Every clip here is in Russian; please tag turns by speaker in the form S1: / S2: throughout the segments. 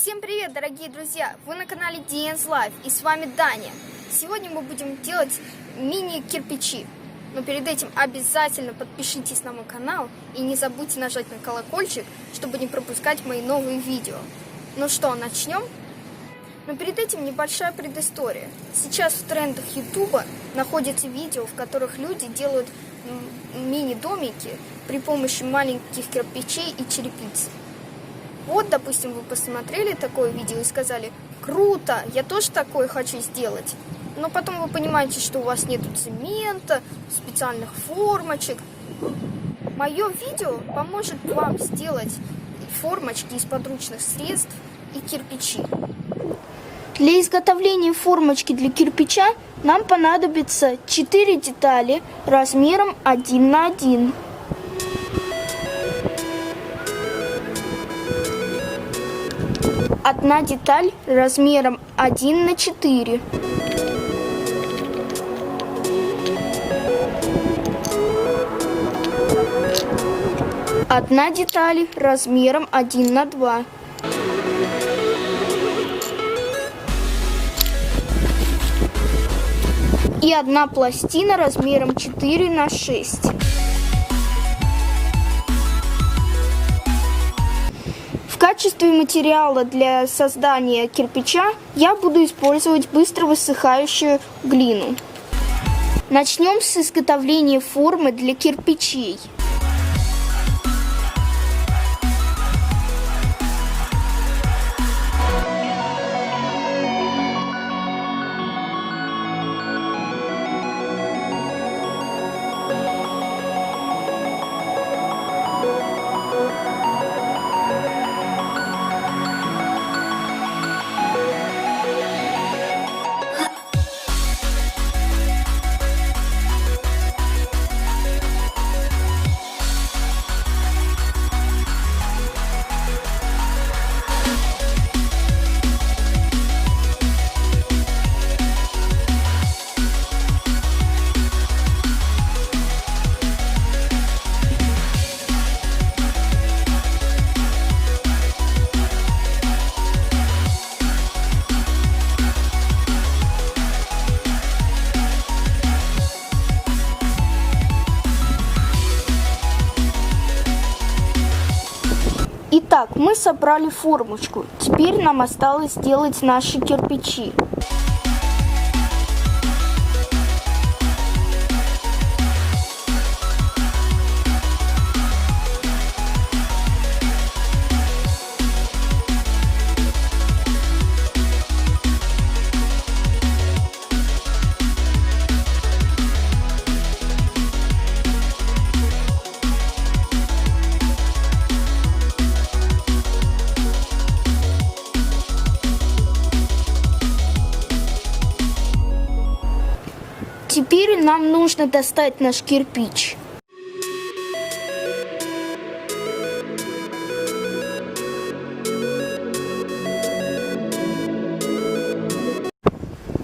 S1: Всем привет, дорогие друзья! Вы на канале DN's Life, и с вами Даня. Сегодня мы будем делать мини-кирпичи. Но перед этим обязательно подпишитесь на мой канал и не забудьте нажать на колокольчик, чтобы не пропускать мои новые видео. Ну что, начнем? Но перед этим небольшая предыстория. Сейчас в трендах Ютуба находятся видео, в которых люди делают мини-домики при помощи маленьких кирпичей и черепицы. Вот, допустим, вы посмотрели такое видео и сказали: круто, я тоже такое хочу сделать. Но потом вы понимаете, что у вас нет цемента, специальных формочек. Мое видео поможет вам сделать формочки из подручных средств и кирпичи.
S2: Для изготовления формочки для кирпича нам понадобится 4 детали размером 1 на 1. Одна деталь размером 1 на 4. Одна деталь размером 1 на 2. И одна пластина размером 4 на 6. В качестве материала для создания кирпича я буду использовать быстро высыхающую глину. Начнем с изготовления формы для кирпичей. Итак, мы собрали формочку. Теперь нам осталось сделать наши кирпичи. Теперь нам нужно достать наш кирпич.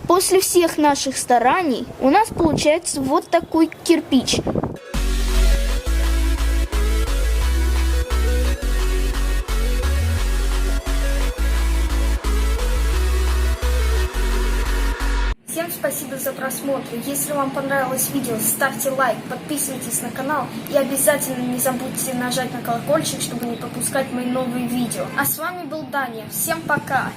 S2: После всех наших стараний у нас получается вот такой кирпич.
S1: Всем спасибо за просмотр. Если вам понравилось видео, ставьте лайк, подписывайтесь на канал и обязательно не забудьте нажать на колокольчик, чтобы не пропускать мои новые видео. А с вами был Даня. Всем пока!